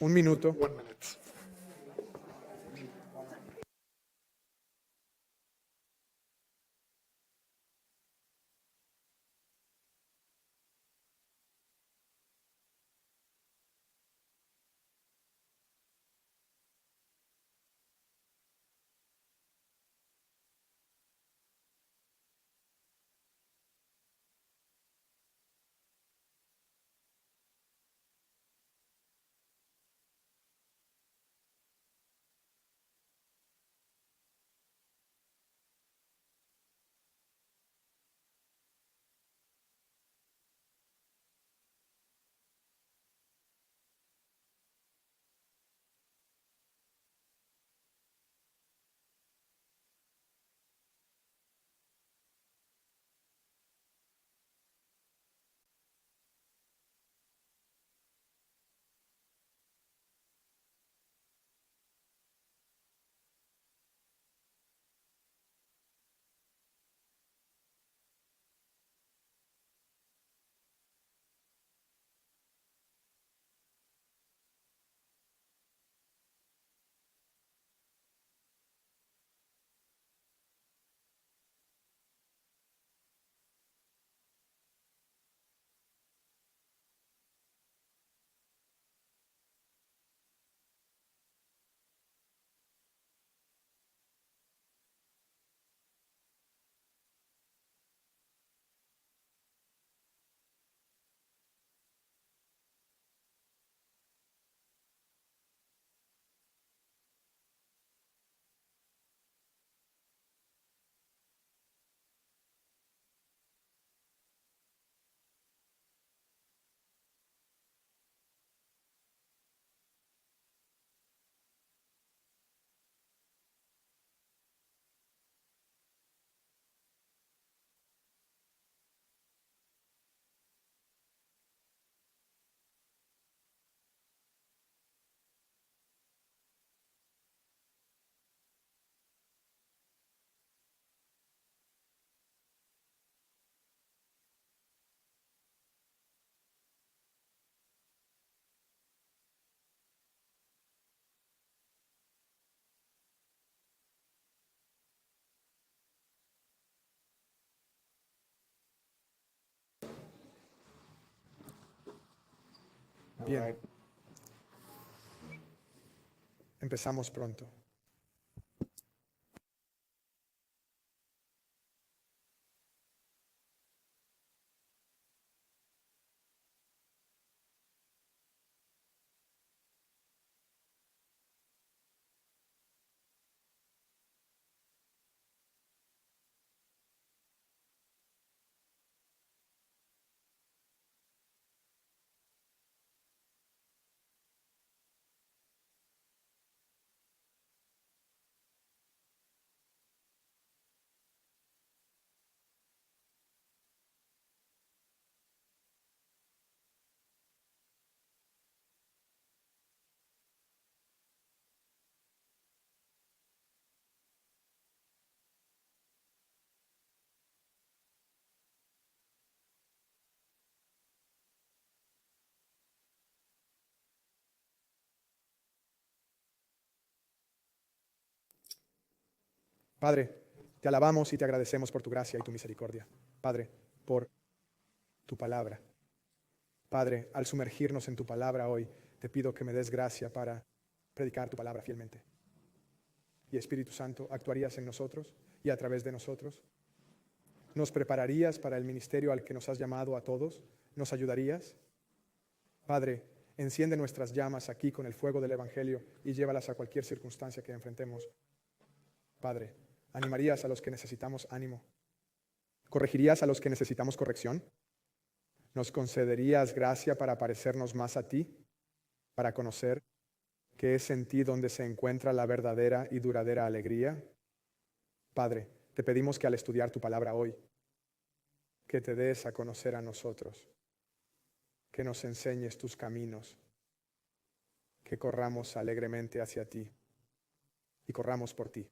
Un minuto. 1 minute. Bien. All right. Empezamos pronto. Padre, te alabamos y te agradecemos por tu gracia y tu misericordia. Padre, por tu palabra. Padre, al sumergirnos en tu palabra hoy, te pido que me des gracia para predicar tu palabra fielmente. Y Espíritu Santo, actuarías en nosotros y a través de nosotros. Nos prepararías para el ministerio al que nos has llamado a todos. Nos ayudarías. Padre, enciende nuestras llamas aquí con el fuego del Evangelio y llévalas a cualquier circunstancia que enfrentemos. Padre, animarías a los que necesitamos ánimo. ¿Corregirías a los que necesitamos corrección? ¿Nos concederías gracia para parecernos más a ti, para conocer que es en ti donde se encuentra la verdadera y duradera alegría? Padre, te pedimos que al estudiar tu palabra hoy, que te des a conocer a nosotros, que nos enseñes tus caminos, que corramos alegremente hacia ti y corramos por ti,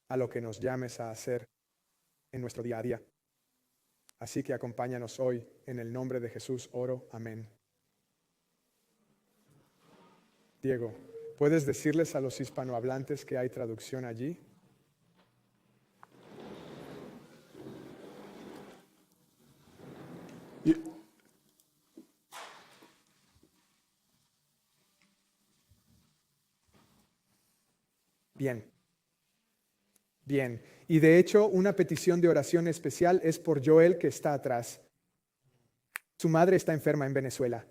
a lo que nos llames a hacer en nuestro día a día. Así que acompáñanos hoy, en el nombre de Jesús oro, amén. Diego, ¿puedes decirles a los hispanohablantes que hay traducción allí? Y- Bien, bien. Y de hecho, una petición de oración especial es por Joel, que está atrás. Su madre está enferma en Venezuela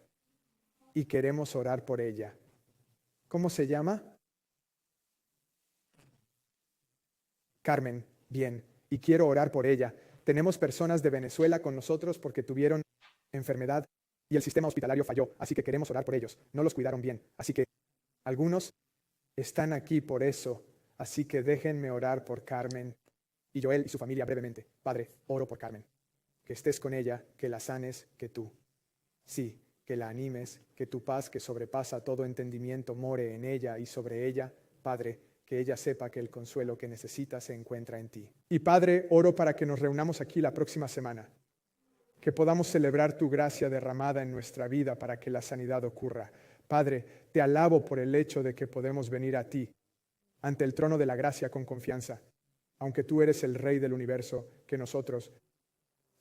y queremos orar por ella. ¿Cómo se llama? Carmen. Bien. Y quiero orar por ella. Tenemos personas de Venezuela con nosotros porque tuvieron enfermedad y el sistema hospitalario falló, así que queremos orar por ellos. No los cuidaron bien. Así que algunos están aquí por eso. Así que déjenme orar por Carmen y Joel y su familia brevemente. Padre, oro por Carmen. Que estés con ella, que la sanes, que tú. Sí, que la animes, que tu paz que sobrepasa todo entendimiento more en ella y sobre ella. Padre, que ella sepa que el consuelo que necesita se encuentra en ti. Y Padre, oro para que nos reunamos aquí la próxima semana, que podamos celebrar tu gracia derramada en nuestra vida para que la sanidad ocurra. Padre, te alabo por el hecho de que podemos venir a ti, ante el trono de la gracia con confianza, aunque tú eres el Rey del universo, que nosotros,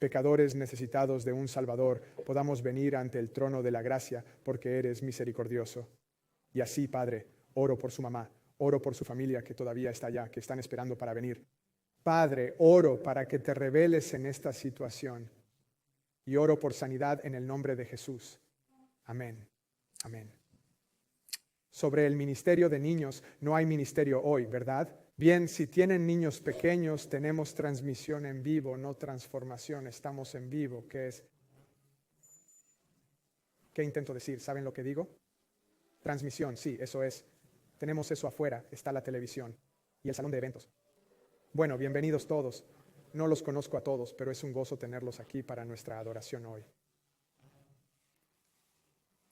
pecadores necesitados de un Salvador, podamos venir ante el trono de la gracia porque eres misericordioso. Y así, Padre, oro por su mamá, oro por su familia que todavía está allá, que están esperando para venir. Padre, oro para que te reveles en esta situación y oro por sanidad en el nombre de Jesús. Amén. Amén. Sobre el ministerio de niños, no hay ministerio hoy, ¿verdad? Bien, si tienen niños pequeños, tenemos transmisión en vivo, no transformación, estamos en vivo, ¿qué intento decir? ¿Saben lo que digo? Transmisión, sí, eso es. Tenemos eso afuera, está la televisión y el salón de eventos. Bueno, bienvenidos todos. No los conozco a todos, pero es un gozo tenerlos aquí para nuestra adoración hoy.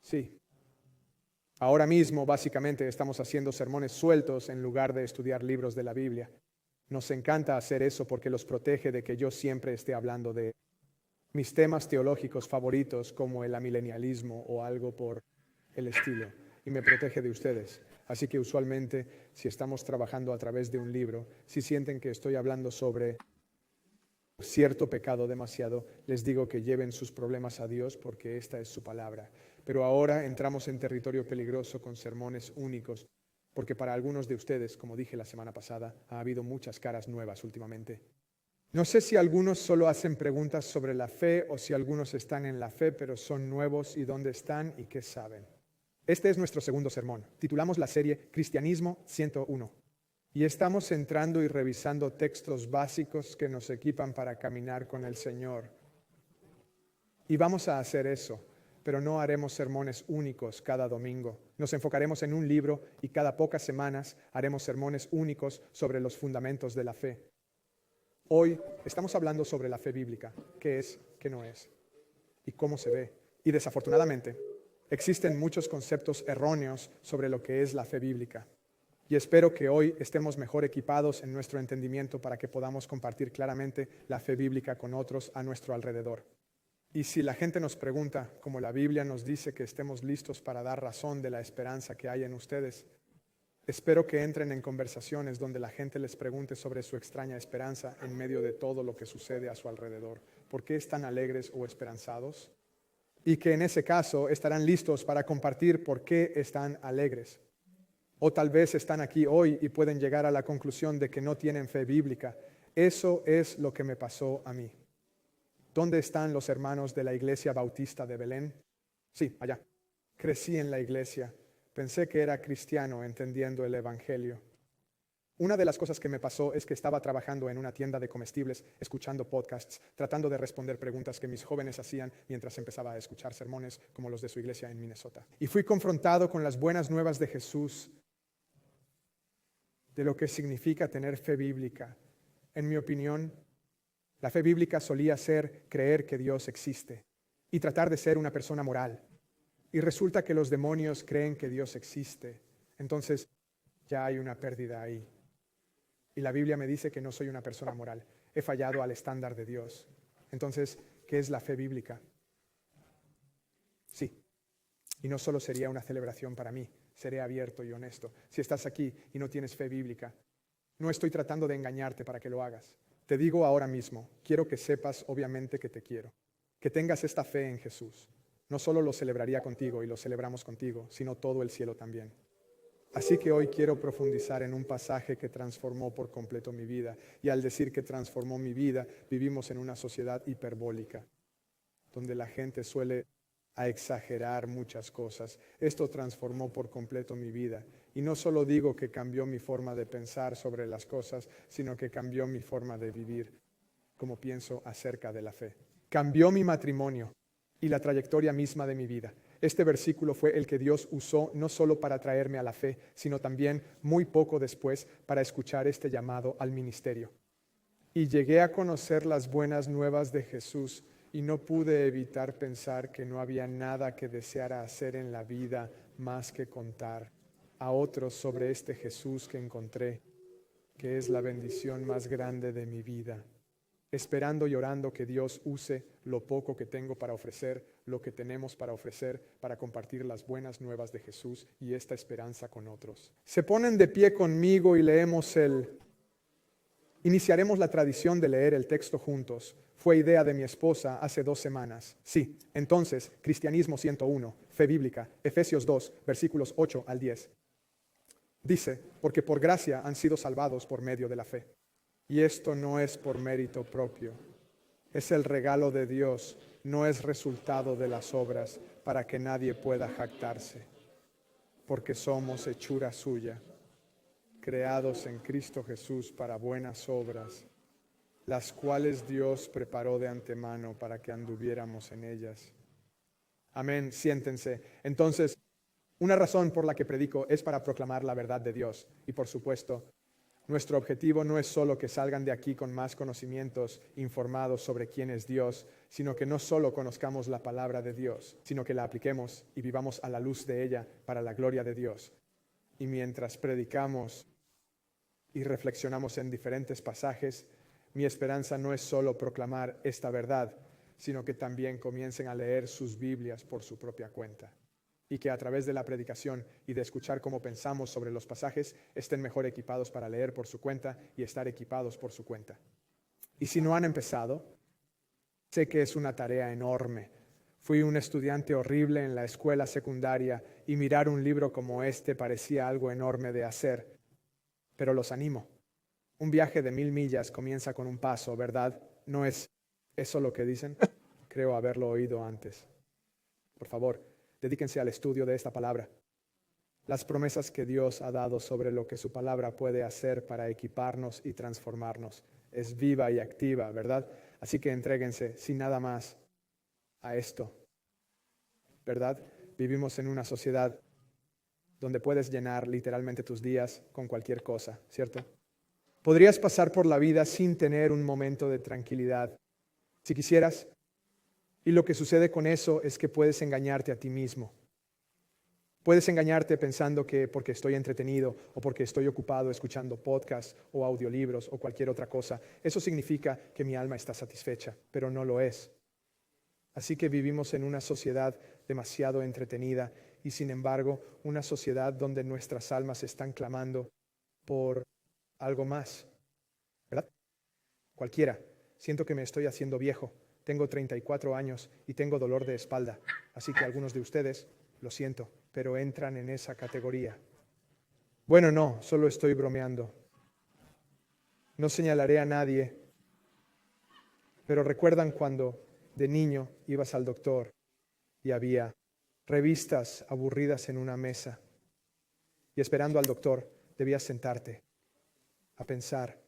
Sí. Ahora mismo, básicamente, estamos haciendo sermones sueltos en lugar de estudiar libros de la Biblia. Nos encanta hacer eso porque los protege de que yo siempre esté hablando de mis temas teológicos favoritos como el amilenialismo o algo por el estilo. Y me protege de ustedes. Así que usualmente, si estamos trabajando a través de un libro, si sienten que estoy hablando sobre cierto pecado demasiado, les digo que lleven sus problemas a Dios porque esta es su palabra. Pero ahora entramos en territorio peligroso con sermones únicos, porque para algunos de ustedes, como dije la semana pasada, ha habido muchas caras nuevas últimamente. No sé si algunos solo hacen preguntas sobre la fe o si algunos están en la fe, pero son nuevos y dónde están y qué saben. Este es nuestro segundo sermón. Titulamos la serie Cristianismo 101. Y estamos entrando y revisando textos básicos que nos equipan para caminar con el Señor. Y vamos a hacer eso, pero no haremos sermones únicos cada domingo. Nos enfocaremos en un libro y cada pocas semanas haremos sermones únicos sobre los fundamentos de la fe. Hoy estamos hablando sobre la fe bíblica, qué es, qué no es y cómo se ve. Y desafortunadamente, existen muchos conceptos erróneos sobre lo que es la fe bíblica. Y espero que hoy estemos mejor equipados en nuestro entendimiento para que podamos compartir claramente la fe bíblica con otros a nuestro alrededor. Y si la gente nos pregunta, como la Biblia nos dice que estemos listos para dar razón de la esperanza que hay en ustedes, espero que entren en conversaciones donde la gente les pregunte sobre su extraña esperanza en medio de todo lo que sucede a su alrededor. ¿Por qué están alegres o esperanzados? Y que en ese caso estarán listos para compartir por qué están alegres. O tal vez están aquí hoy y pueden llegar a la conclusión de que no tienen fe bíblica. Eso es lo que me pasó a mí. ¿Dónde están los hermanos de la Iglesia Bautista de Belén? Sí, allá. Crecí en la iglesia. Pensé que era cristiano entendiendo el Evangelio. Una de las cosas que me pasó es que estaba trabajando en una tienda de comestibles, escuchando podcasts, tratando de responder preguntas que mis jóvenes hacían mientras empezaba a escuchar sermones como los de su iglesia en Minnesota. Y fui confrontado con las buenas nuevas de Jesús, de lo que significa tener fe bíblica. En mi opinión, la fe bíblica solía ser creer que Dios existe y tratar de ser una persona moral. Y resulta que los demonios creen que Dios existe. Entonces, ya hay una pérdida ahí. Y la Biblia me dice que no soy una persona moral. He fallado al estándar de Dios. Entonces, ¿qué es la fe bíblica? Sí. Y no solo sería una celebración para mí, seré abierto y honesto. Si estás aquí y no tienes fe bíblica, no estoy tratando de engañarte para que lo hagas. Te digo ahora mismo, quiero que sepas obviamente que te quiero, que tengas esta fe en Jesús. No solo lo celebraría contigo y lo celebramos contigo, sino todo el cielo también. Así que hoy quiero profundizar en un pasaje que transformó por completo mi vida. Y al decir que transformó mi vida, vivimos en una sociedad hiperbólica, donde la gente suele exagerar muchas cosas. Esto transformó por completo mi vida. Y no solo digo que cambió mi forma de pensar sobre las cosas, sino que cambió mi forma de vivir, como pienso acerca de la fe. Cambió mi matrimonio y la trayectoria misma de mi vida. Este versículo fue el que Dios usó no solo para traerme a la fe, sino también muy poco después para escuchar este llamado al ministerio. Y llegué a conocer las buenas nuevas de Jesús y no pude evitar pensar que no había nada que deseara hacer en la vida más que contar a otros sobre este Jesús que encontré, que es la bendición más grande de mi vida. Esperando y orando que Dios use lo poco que tengo para ofrecer, lo que tenemos para ofrecer, para compartir las buenas nuevas de Jesús y esta esperanza con otros. Se ponen de pie conmigo y leemos Iniciaremos la tradición de leer el texto juntos. Fue idea de mi esposa hace 2 semanas. Sí, entonces, Cristianismo 101, Fe Bíblica, Efesios 2, versículos 8 al 10. Dice, porque por gracia han sido salvados por medio de la fe. Y esto no es por mérito propio, es el regalo de Dios, no es resultado de las obras, para que nadie pueda jactarse, porque somos hechura suya, creados en Cristo Jesús para buenas obras, las cuales Dios preparó de antemano para que anduviéramos en ellas. Amén, siéntense. Entonces, una razón por la que predico es para proclamar la verdad de Dios. Y por supuesto, nuestro objetivo no es solo que salgan de aquí con más conocimientos informados sobre quién es Dios, sino que no solo conozcamos la palabra de Dios, sino que la apliquemos y vivamos a la luz de ella para la gloria de Dios. Y mientras predicamos y reflexionamos en diferentes pasajes, mi esperanza no es solo proclamar esta verdad, sino que también comiencen a leer sus Biblias por su propia cuenta. Y que a través de la predicación y de escuchar cómo pensamos sobre los pasajes, estén mejor equipados para leer por su cuenta y estar equipados por su cuenta. Y si no han empezado, sé que es una tarea enorme. Fui un estudiante horrible en la escuela secundaria y mirar un libro como este parecía algo enorme de hacer. Pero los animo. Un viaje de 1000 millas comienza con un paso, ¿verdad? ¿No es eso lo que dicen? Creo haberlo oído antes. Por favor, dedíquense al estudio de esta palabra. Las promesas que Dios ha dado sobre lo que su palabra puede hacer para equiparnos y transformarnos es viva y activa, ¿verdad? Así que entréguense sin nada más a esto, ¿verdad? Vivimos en una sociedad donde puedes llenar literalmente tus días con cualquier cosa, ¿cierto? Podrías pasar por la vida sin tener un momento de tranquilidad, si quisieras. Y lo que sucede con eso es que puedes engañarte a ti mismo. Puedes engañarte pensando que porque estoy entretenido o porque estoy ocupado escuchando podcasts o audiolibros o cualquier otra cosa, eso significa que mi alma está satisfecha, pero no lo es. Así que vivimos en una sociedad demasiado entretenida y sin embargo una sociedad donde nuestras almas están clamando por algo más, ¿verdad? Cualquiera. Siento que me estoy haciendo viejo. Tengo 34 años y tengo dolor de espalda. Así que algunos de ustedes, lo siento, pero entran en esa categoría. Bueno, no, solo estoy bromeando. No señalaré a nadie, pero ¿recuerdan cuando de niño ibas al doctor y había revistas aburridas en una mesa y esperando al doctor debías sentarte a pensar,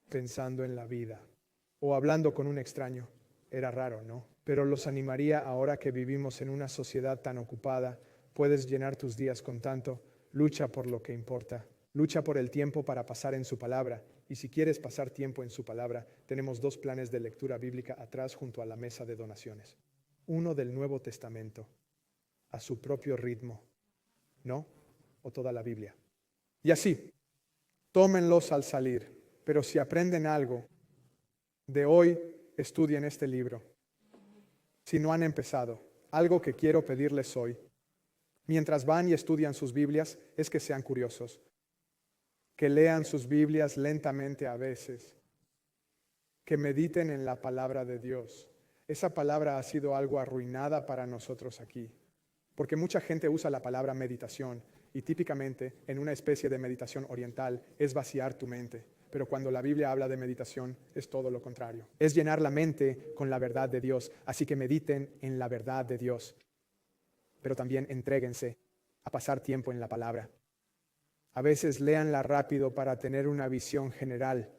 pensando en la vida o hablando con un extraño? Era raro, ¿no? Pero los animaría ahora que vivimos en una sociedad tan ocupada. Puedes llenar tus días con tanto. Lucha por lo que importa. Lucha por el tiempo para pasar en su palabra. Y si quieres pasar tiempo en su palabra, tenemos 2 planes de lectura bíblica atrás junto a la mesa de donaciones. Uno del Nuevo Testamento, a su propio ritmo, ¿no? O toda la Biblia. Y así, tómenlos al salir. Pero si aprenden algo de hoy, estudien este libro. Si no han empezado, algo que quiero pedirles hoy mientras van y estudian sus Biblias, es que sean curiosos, que lean sus Biblias lentamente a veces, que mediten en la palabra de Dios. Esa palabra ha sido algo arruinada para nosotros aquí, porque mucha gente usa la palabra meditación y típicamente en una especie de meditación oriental es vaciar tu mente. Pero cuando la Biblia habla de meditación es todo lo contrario. Es llenar la mente con la verdad de Dios. Así que mediten en la verdad de Dios. Pero también entréguense a pasar tiempo en la palabra. A veces léanla rápido para tener una visión general.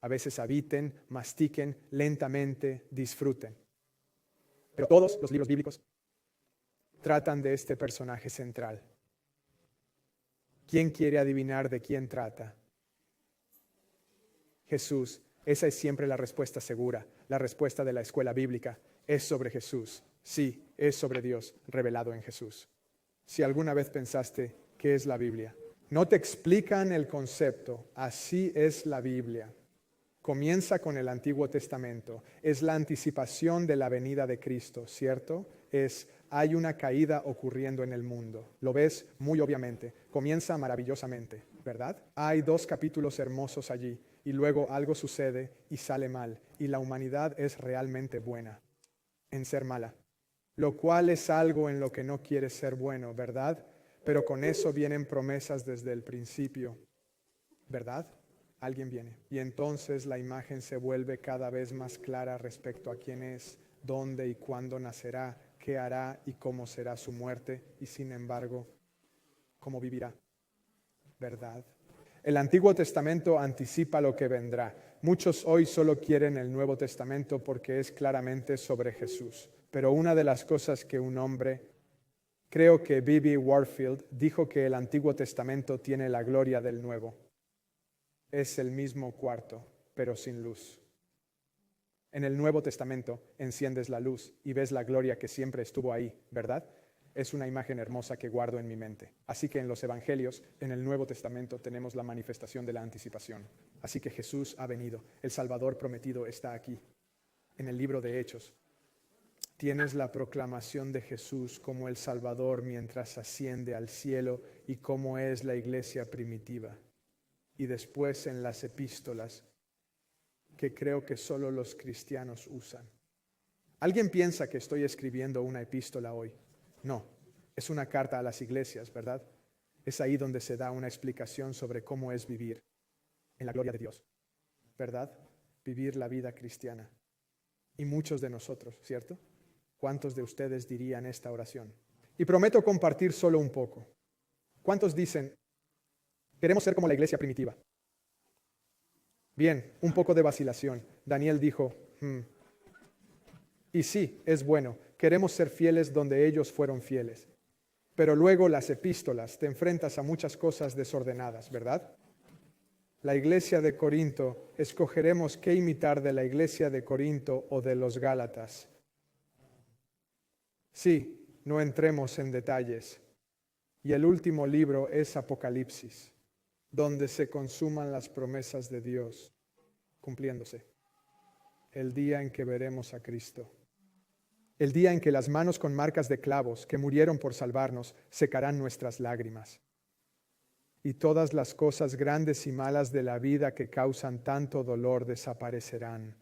A veces habiten, mastiquen lentamente, disfruten. Pero todos los libros bíblicos tratan de este personaje central. ¿Quién quiere adivinar de quién trata? Jesús. Esa es siempre la respuesta segura. La respuesta de la escuela bíblica es sobre Jesús. Sí, es sobre Dios revelado en Jesús. Si alguna vez pensaste, ¿qué es la Biblia? No te explican el concepto. Así es la Biblia. Comienza con el Antiguo Testamento. Es la anticipación de la venida de Cristo, ¿cierto? Hay una caída ocurriendo en el mundo. Lo ves muy obviamente. Comienza maravillosamente, ¿verdad? Hay 2 capítulos hermosos allí y luego algo sucede y sale mal. Y la humanidad es realmente buena en ser mala, lo cual es algo en lo que no quieres ser bueno, ¿verdad? Pero con eso vienen promesas desde el principio, ¿verdad? Alguien viene. Y entonces la imagen se vuelve cada vez más clara respecto a quién es, dónde y cuándo nacerá, qué hará y cómo será su muerte y sin embargo, cómo vivirá, ¿verdad? El Antiguo Testamento anticipa lo que vendrá. Muchos hoy solo quieren el Nuevo Testamento porque es claramente sobre Jesús. Pero una de las cosas que un hombre, creo que B.B. Warfield, dijo que el Antiguo Testamento tiene la gloria del Nuevo. Es el mismo cuarto, pero sin luz. En el Nuevo Testamento enciendes la luz y ves la gloria que siempre estuvo ahí, ¿verdad? Es una imagen hermosa que guardo en mi mente. Así que en los Evangelios, en el Nuevo Testamento, tenemos la manifestación de la anticipación. Así que Jesús ha venido, el Salvador prometido está aquí. En el libro de Hechos, tienes la proclamación de Jesús como el Salvador mientras asciende al cielo y cómo es la iglesia primitiva. Y después en las epístolas, que creo que solo los cristianos usan. ¿Alguien piensa que estoy escribiendo una epístola hoy? No, es una carta a las iglesias, ¿verdad? Es ahí donde se da una explicación sobre cómo es vivir en la gloria de Dios, ¿verdad? Vivir la vida cristiana. Y muchos de nosotros, ¿cierto? ¿Cuántos de ustedes dirían esta oración? Y prometo compartir solo un poco. ¿Cuántos dicen, queremos ser como la iglesia primitiva? Bien, un poco de vacilación. Daniel dijo, y sí, es bueno, queremos ser fieles donde ellos fueron fieles. Pero luego las epístolas, te enfrentas a muchas cosas desordenadas, ¿verdad? La iglesia de Corinto, escogeremos qué imitar de la iglesia de Corinto o de los Gálatas. Sí, no entremos en detalles. Y el último libro es Apocalipsis, donde se consuman las promesas de Dios, cumpliéndose. El día en que veremos a Cristo. El día en que las manos con marcas de clavos que murieron por salvarnos secarán nuestras lágrimas. Y todas las cosas grandes y malas de la vida que causan tanto dolor desaparecerán.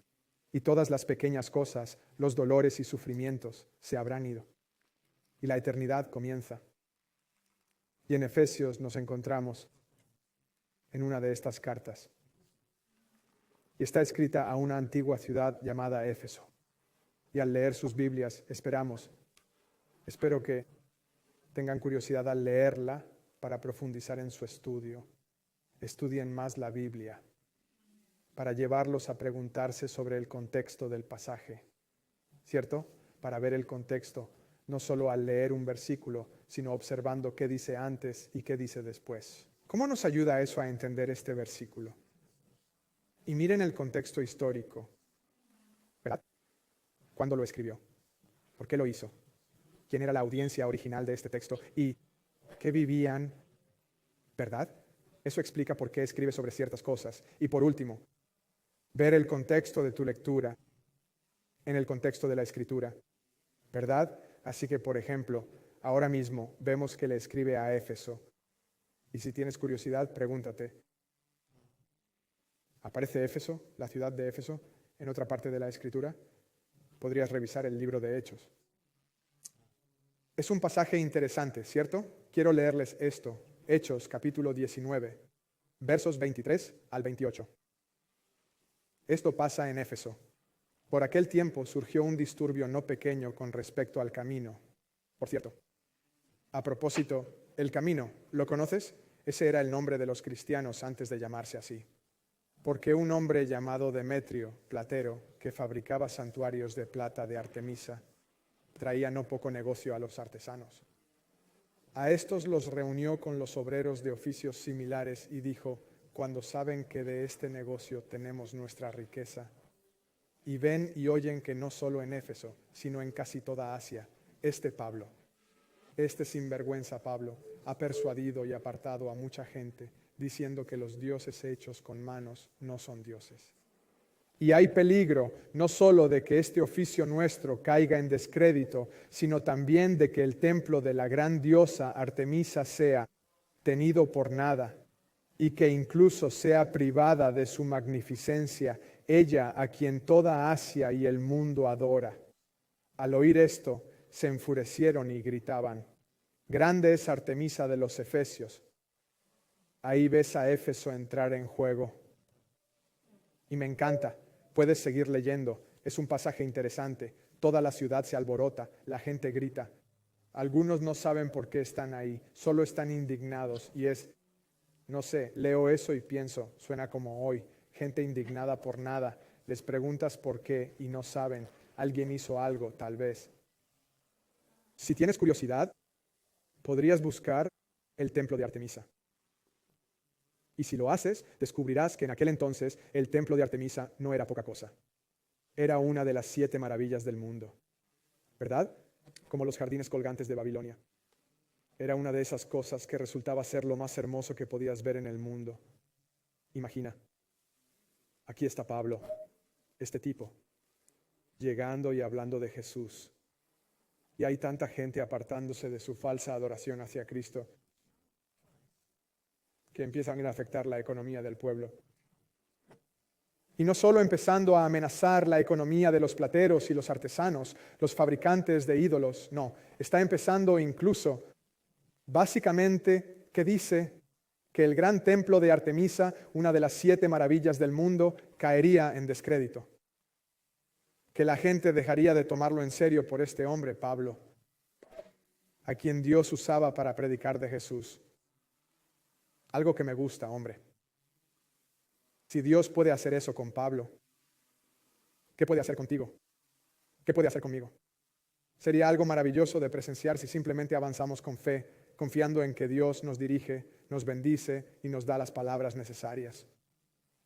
Y todas las pequeñas cosas, los dolores y sufrimientos, se habrán ido. Y la eternidad comienza. Y en Efesios nos encontramos en una de estas cartas. Y está escrita a una antigua ciudad llamada Éfeso. Y al leer sus Biblias espero que tengan curiosidad al leerla para profundizar en su estudio. Estudien más la Biblia para llevarlos a preguntarse sobre el contexto del pasaje, ¿cierto? Para ver el contexto, no solo al leer un versículo, sino observando qué dice antes y qué dice después. ¿Cómo nos ayuda eso a entender este versículo? Y miren el contexto histórico, ¿verdad? ¿Cuándo lo escribió? ¿Por qué lo hizo? ¿Quién era la audiencia original de este texto? ¿Y qué vivían? ¿Verdad? Eso explica por qué escribe sobre ciertas cosas. Y por último, ver el contexto de tu lectura en el contexto de la Escritura, ¿verdad? Así que, por ejemplo, ahora mismo vemos que le escribe a Éfeso. Y si tienes curiosidad, pregúntate, ¿aparece Éfeso, la ciudad de Éfeso, en otra parte de la Escritura? Podrías revisar el libro de Hechos. Es un pasaje interesante, ¿cierto? Quiero leerles esto. Hechos, capítulo 19, versos 23 al 28. Esto pasa en Éfeso. Por aquel tiempo surgió un disturbio no pequeño con respecto al camino. Por cierto, a propósito, el camino, ¿lo conoces? Ese era el nombre de los cristianos antes de llamarse así. Porque un hombre llamado Demetrio, platero, que fabricaba santuarios de plata de Artemisa, traía no poco negocio a los artesanos. A estos los reunió con los obreros de oficios similares y dijo: cuando saben que de este negocio tenemos nuestra riqueza, y ven y oyen que no solo en Éfeso, sino en casi toda Asia, este sinvergüenza Pablo, ha persuadido y apartado a mucha gente, diciendo que los dioses hechos con manos no son dioses. Y hay peligro no solo de que este oficio nuestro caiga en descrédito, sino también de que el templo de la gran diosa Artemisa sea tenido por nada, y que incluso sea privada de su magnificencia, ella a quien toda Asia y el mundo adora. Al oír esto, se enfurecieron y gritaban: grande es Artemisa de los Efesios. Ahí ves a Éfeso entrar en juego. Y me encanta, puedes seguir leyendo, es un pasaje interesante. Toda la ciudad se alborota, la gente grita. Algunos no saben por qué están ahí, solo están indignados y no sé, leo eso y pienso, suena como hoy, gente indignada por nada, les preguntas por qué y no saben, alguien hizo algo, tal vez. Si tienes curiosidad, podrías buscar el templo de Artemisa. Y si lo haces, descubrirás que en aquel entonces el templo de Artemisa no era poca cosa. Era una de las 7 maravillas del mundo, ¿verdad? Como los jardines colgantes de Babilonia. Era una de esas cosas que resultaba ser lo más hermoso que podías ver en el mundo. Imagina, aquí está Pablo, este tipo, llegando y hablando de Jesús. Y hay tanta gente apartándose de su falsa adoración hacia Cristo que empiezan a afectar la economía del pueblo. Y no solo empezando a amenazar la economía de los plateros y los artesanos, los fabricantes de ídolos, no, está empezando incluso, básicamente, que dice que el gran templo de Artemisa, una de las 7 maravillas del mundo, caería en descrédito. Que la gente dejaría de tomarlo en serio por este hombre, Pablo, a quien Dios usaba para predicar de Jesús. Algo que me gusta, hombre. Si Dios puede hacer eso con Pablo, ¿qué puede hacer contigo? ¿Qué puede hacer conmigo? Sería algo maravilloso de presenciar si simplemente avanzamos con fe, confiando en que Dios nos dirige, nos bendice y nos da las palabras necesarias.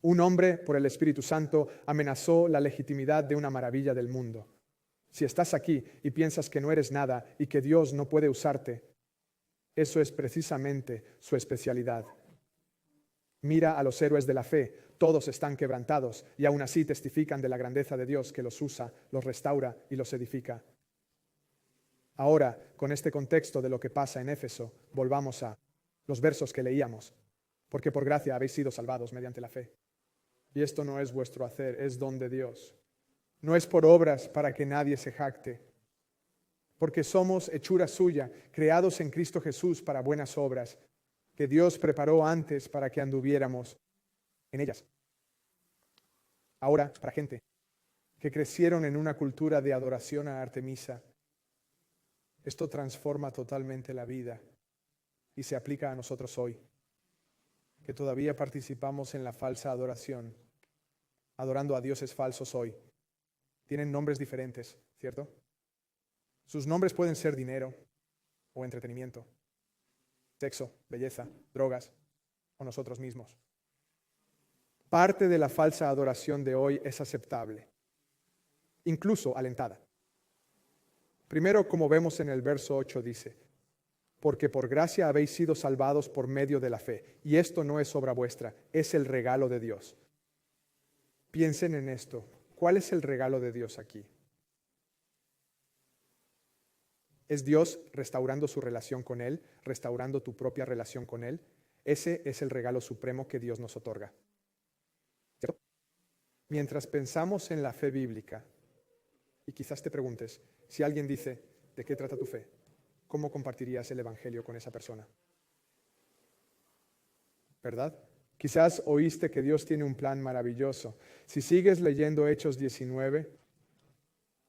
Un hombre, por el Espíritu Santo, amenazó la legitimidad de una maravilla del mundo. Si estás aquí y piensas que no eres nada y que Dios no puede usarte, eso es precisamente su especialidad. Mira a los héroes de la fe, todos están quebrantados y aún así testifican de la grandeza de Dios que los usa, los restaura y los edifica. Ahora, con este contexto de lo que pasa en Éfeso, volvamos a los versos que leíamos. Porque por gracia habéis sido salvados mediante la fe. Y esto no es vuestro hacer, es don de Dios. No es por obras para que nadie se jacte. Porque somos hechura suya, creados en Cristo Jesús para buenas obras, que Dios preparó antes para que anduviéramos en ellas. Ahora, para gente que crecieron en una cultura de adoración a Artemisa, esto transforma totalmente la vida y se aplica a nosotros hoy, que todavía participamos en la falsa adoración, adorando a dioses falsos hoy. Tienen nombres diferentes, ¿cierto? Sus nombres pueden ser dinero o entretenimiento, sexo, belleza, drogas o nosotros mismos. Parte de la falsa adoración de hoy es aceptable, incluso alentada. Primero, como vemos en el verso 8, dice: porque por gracia habéis sido salvados por medio de la fe, y esto no es obra vuestra, es el regalo de Dios. Piensen en esto, ¿cuál es el regalo de Dios aquí? Es Dios restaurando su relación con Él, restaurando tu propia relación con Él. Ese es el regalo supremo que Dios nos otorga. ¿Cierto? Mientras pensamos en la fe bíblica, y quizás te preguntes, si alguien dice, ¿de qué trata tu fe? ¿Cómo compartirías el Evangelio con esa persona? ¿Verdad? Quizás oíste que Dios tiene un plan maravilloso. Si sigues leyendo Hechos 19,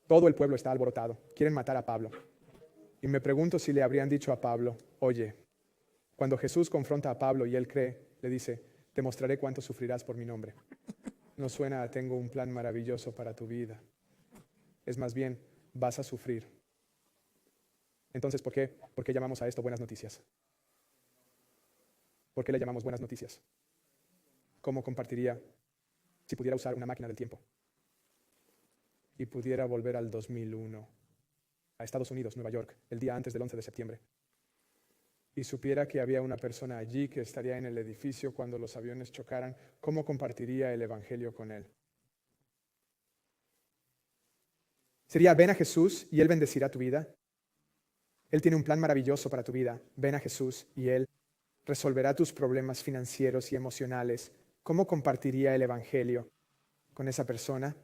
todo el pueblo está alborotado. Quieren matar a Pablo. Y me pregunto si le habrían dicho a Pablo, oye, cuando Jesús confronta a Pablo y él cree, le dice, te mostraré cuánto sufrirás por mi nombre. No suena a tengo un plan maravilloso para tu vida. Es más bien, vas a sufrir. Entonces, ¿por qué? ¿Por qué llamamos a esto buenas noticias? ¿Por qué le llamamos buenas noticias? ¿Cómo compartiría si pudiera usar una máquina del tiempo y pudiera volver al 2001, a Estados Unidos, Nueva York, el día antes del 11 de septiembre, y supiera que había una persona allí que estaría en el edificio cuando los aviones chocaran? ¿Cómo compartiría el Evangelio con él? Sería, ven a Jesús y Él bendecirá tu vida. Él tiene un plan maravilloso para tu vida. Ven a Jesús y Él resolverá tus problemas financieros y emocionales. ¿Cómo compartiría el Evangelio con esa persona?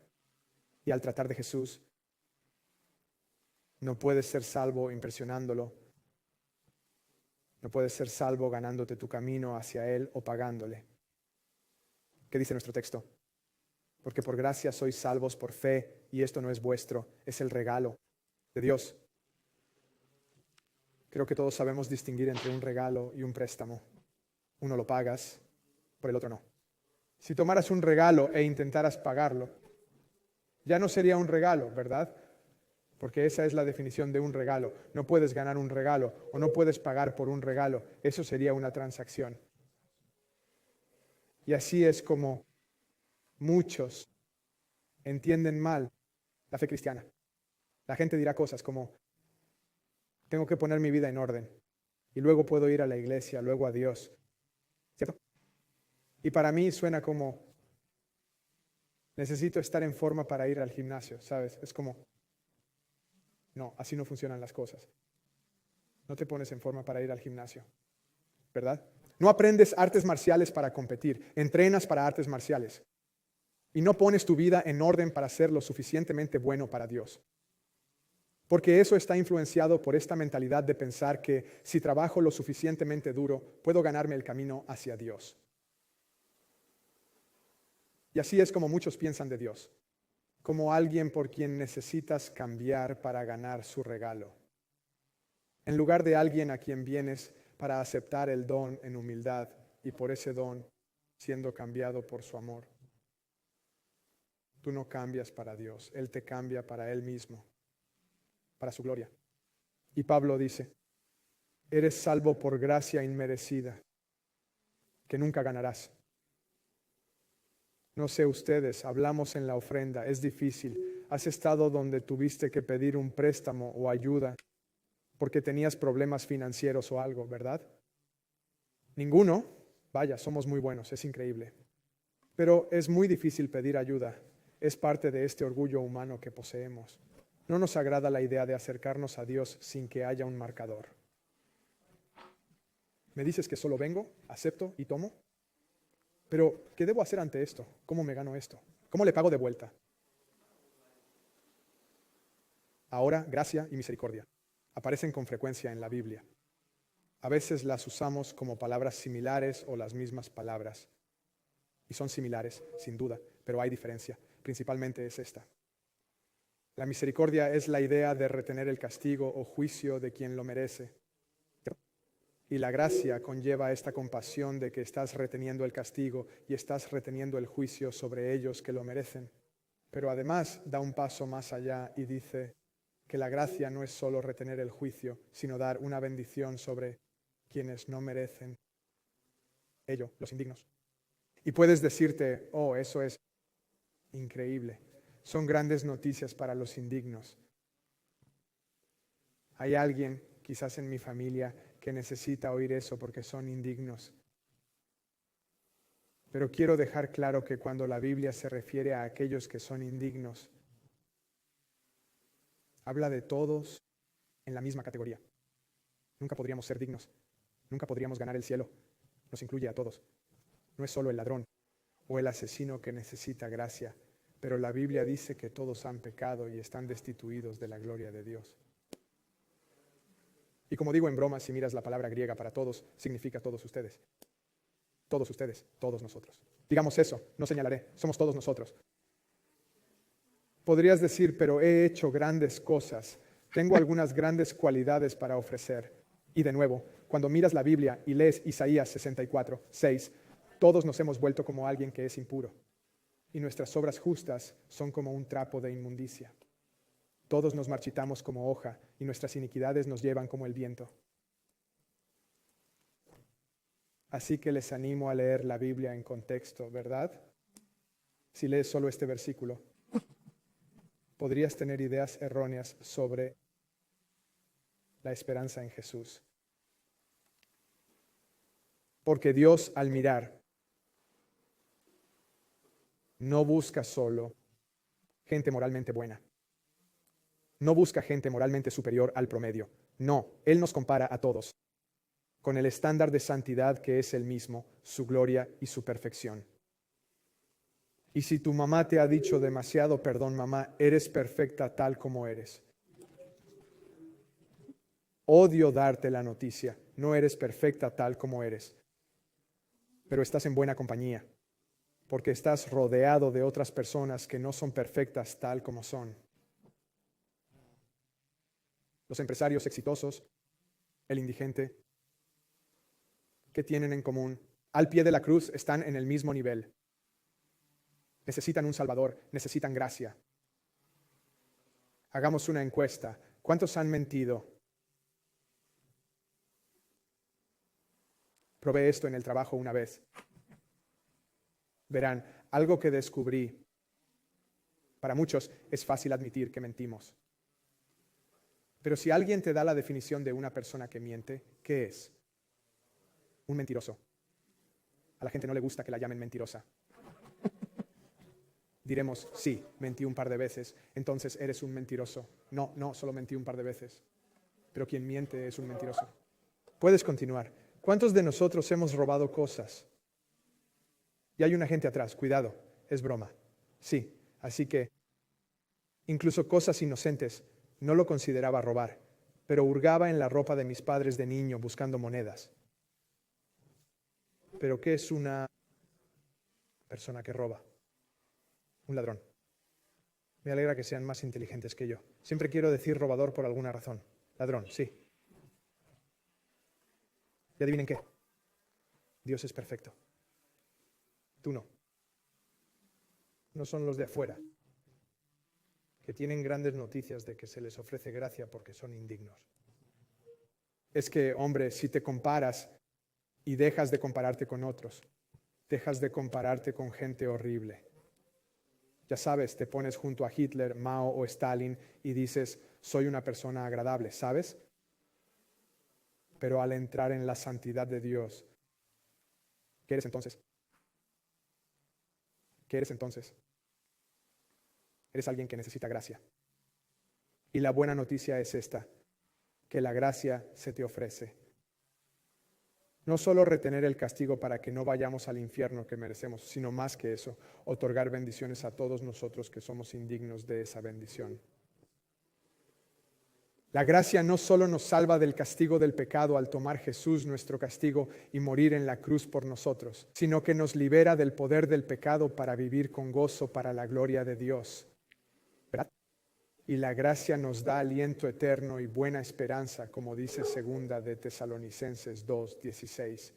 Y al tratar de Jesús, no puedes ser salvo impresionándolo. No puedes ser salvo ganándote tu camino hacia Él o pagándole. ¿Qué dice nuestro texto? Porque por gracia sois salvos por fe, y esto no es vuestro, es el regalo de Dios. Creo que todos sabemos distinguir entre un regalo y un préstamo. Uno lo pagas, por el otro no. Si tomaras un regalo e intentaras pagarlo, ya no sería un regalo, ¿verdad? Porque esa es la definición de un regalo. No puedes ganar un regalo o no puedes pagar por un regalo. Eso sería una transacción. Y así es como muchos entienden mal la fe cristiana. La gente dirá cosas como, tengo que poner mi vida en orden y luego puedo ir a la iglesia, luego a Dios. ¿Cierto? Y para mí suena como, necesito estar en forma para ir al gimnasio, ¿sabes? Es como, no, así no funcionan las cosas. No te pones en forma para ir al gimnasio, ¿verdad? No aprendes artes marciales para competir, entrenas para artes marciales. Y no pones tu vida en orden para ser lo suficientemente bueno para Dios. Porque eso está influenciado por esta mentalidad de pensar que si trabajo lo suficientemente duro, puedo ganarme el camino hacia Dios. Y así es como muchos piensan de Dios, como alguien por quien necesitas cambiar para ganar su regalo, en lugar de alguien a quien vienes para aceptar el don en humildad y por ese don siendo cambiado por su amor. Tú no cambias para Dios, Él te cambia para Él mismo, para su gloria. Y Pablo dice, eres salvo por gracia inmerecida, que nunca ganarás. No sé ustedes, hablamos en la ofrenda, es difícil. Has estado donde tuviste que pedir un préstamo o ayuda porque tenías problemas financieros o algo, ¿verdad? Ninguno. Vaya, somos muy buenos, es increíble. Pero es muy difícil pedir ayuda. Es parte de este orgullo humano que poseemos. No nos agrada la idea de acercarnos a Dios sin que haya un marcador. ¿Me dices que solo vengo, acepto y tomo? Pero, ¿qué debo hacer ante esto? ¿Cómo me gano esto? ¿Cómo le pago de vuelta? Ahora, gracia y misericordia aparecen con frecuencia en la Biblia. A veces las usamos como palabras similares o las mismas palabras. Y son similares, sin duda, pero hay diferencia. Principalmente es esta. La misericordia es la idea de retener el castigo o juicio de quien lo merece. Y la gracia conlleva esta compasión de que estás reteniendo el castigo y estás reteniendo el juicio sobre ellos que lo merecen. Pero además da un paso más allá y dice que la gracia no es solo retener el juicio, sino dar una bendición sobre quienes no merecen ello, los indignos. Y puedes decirte, oh, eso es increíble. Son grandes noticias para los indignos. Hay alguien, quizás en mi familia, que necesita oír eso porque son indignos. Pero quiero dejar claro que cuando la Biblia se refiere a aquellos que son indignos, habla de todos en la misma categoría. Nunca podríamos ser dignos. Nunca podríamos ganar el cielo. Nos incluye a todos. No es solo el ladrón o el asesino que necesita gracia, pero la Biblia dice que todos han pecado y están destituidos de la gloria de Dios. Y como digo en broma, si miras la palabra griega para todos, significa todos ustedes. Todos ustedes, todos nosotros. Digamos eso, no señalaré, somos todos nosotros. Podrías decir, pero he hecho grandes cosas, tengo algunas grandes cualidades para ofrecer. Y de nuevo, cuando miras la Biblia y lees Isaías 64, 6, todos nos hemos vuelto como alguien que es impuro, y nuestras obras justas son como un trapo de inmundicia. Todos nos marchitamos como hoja, y nuestras iniquidades nos llevan como el viento. Así que les animo a leer la Biblia en contexto, ¿verdad? Si lees solo este versículo, podrías tener ideas erróneas sobre la esperanza en Jesús. Porque Dios, al mirar, no busca solo gente moralmente buena. No busca gente moralmente superior al promedio. No, Él nos compara a todos con el estándar de santidad que es el mismo, su gloria y su perfección. Y si tu mamá te ha dicho demasiado, perdón mamá, eres perfecta tal como eres. Odio darte la noticia, no eres perfecta tal como eres, pero estás en buena compañía, porque estás rodeado de otras personas que no son perfectas tal como son. Los empresarios exitosos, el indigente, ¿qué tienen en común? Al pie de la cruz están en el mismo nivel. Necesitan un Salvador, necesitan gracia. Hagamos una encuesta. ¿Cuántos han mentido? Probé esto en el trabajo una vez. Verán, algo que descubrí. Para muchos es fácil admitir que mentimos. Pero si alguien te da la definición de una persona que miente, ¿qué es? Un mentiroso. A la gente no le gusta que la llamen mentirosa. Diremos, sí, mentí un par de veces, entonces eres un mentiroso. No, solo mentí un par de veces. Pero quien miente es un mentiroso. Puedes continuar. ¿Cuántos de nosotros hemos robado cosas? Y hay una gente atrás, cuidado, es broma. Sí, así que incluso cosas inocentes no lo consideraba robar, pero hurgaba en la ropa de mis padres de niño buscando monedas. ¿Pero qué es una persona que roba? Un ladrón. Me alegra que sean más inteligentes que yo. Siempre quiero decir robador por alguna razón. Ladrón, sí. ¿Y adivinen qué? Dios es perfecto. Tú no. No son los de afuera, que tienen grandes noticias de que se les ofrece gracia porque son indignos. Es que, hombre, si te comparas y dejas de compararte con otros, dejas de compararte con gente horrible. Ya sabes, te pones junto a Hitler, Mao o Stalin y dices, soy una persona agradable, ¿sabes? Pero al entrar en la santidad de Dios, ¿qué eres entonces? ¿Qué eres entonces? Eres alguien que necesita gracia. Y la buena noticia es esta, que la gracia se te ofrece. No solo retener el castigo para que no vayamos al infierno que merecemos, sino más que eso, otorgar bendiciones a todos nosotros que somos indignos de esa bendición. La gracia no solo nos salva del castigo del pecado al tomar Jesús nuestro castigo y morir en la cruz por nosotros, sino que nos libera del poder del pecado para vivir con gozo para la gloria de Dios. ¿Verdad? Y la gracia nos da aliento eterno y buena esperanza, como dice segunda de Tesalonicenses 2:16.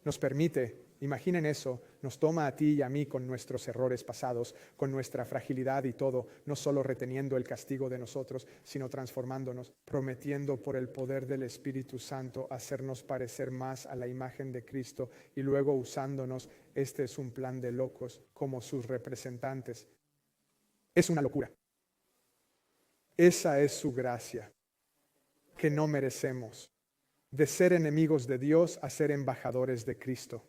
Nos permite, imaginen eso, nos toma a ti y a mí con nuestros errores pasados, con nuestra fragilidad y todo, no solo reteniendo el castigo de nosotros, sino transformándonos, prometiendo por el poder del Espíritu Santo hacernos parecer más a la imagen de Cristo y luego usándonos. Este es un plan de locos como sus representantes. Es una locura. Esa es su gracia, que no merecemos, de ser enemigos de Dios a ser embajadores de Cristo.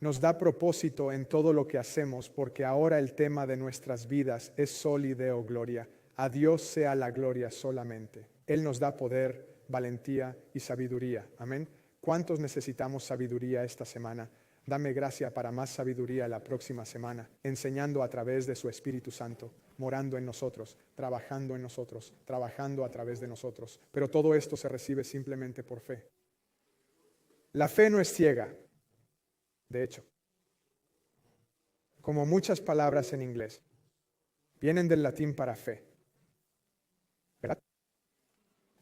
Nos da propósito en todo lo que hacemos, porque ahora el tema de nuestras vidas es Soli Deo Gloria, A Dios sea la gloria solamente. Él nos da poder, valentía y sabiduría. Amén. ¿Cuántos necesitamos sabiduría esta semana? Dame gracia para más sabiduría la próxima semana, enseñando a través de su Espíritu Santo, morando en nosotros, trabajando en nosotros, trabajando a través de nosotros. Pero todo esto se recibe simplemente por fe. La fe no es ciega, de hecho. Como muchas palabras en inglés, vienen del latín para fe. ¿Verdad?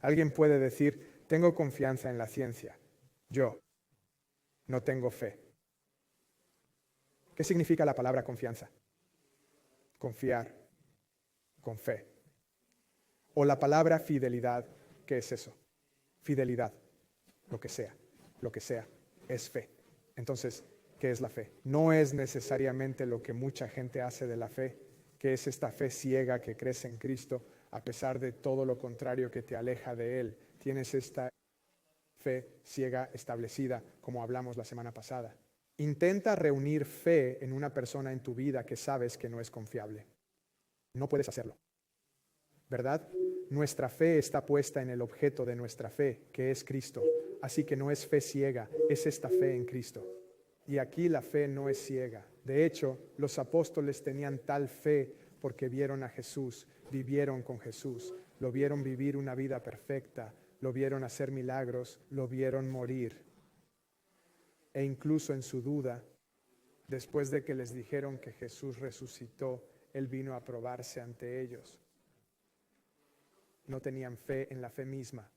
Alguien puede decir, tengo confianza en la ciencia. Yo no tengo fe. ¿Qué significa la palabra confianza? Confiar, con fe. O la palabra fidelidad, ¿qué es eso? Fidelidad, lo que sea, es fe. Entonces, ¿qué es la fe? No es necesariamente lo que mucha gente hace de la fe, que es esta fe ciega que crece en Cristo, a pesar de todo lo contrario que te aleja de Él. Tienes esta fe ciega establecida, como hablamos la semana pasada. Intenta reunir fe en una persona en tu vida que sabes que no es confiable. No puedes hacerlo, ¿verdad? Nuestra fe está puesta en el objeto de nuestra fe, que es Cristo. Así que no es fe ciega, es esta fe en Cristo. Y aquí la fe no es ciega. De hecho, los apóstoles tenían tal fe porque vieron a Jesús, vivieron con Jesús, lo vieron vivir una vida perfecta, lo vieron hacer milagros, lo vieron morir. E incluso en su duda, después de que les dijeron que Jesús resucitó, Él vino a probarse ante ellos. No tenían fe en la fe misma,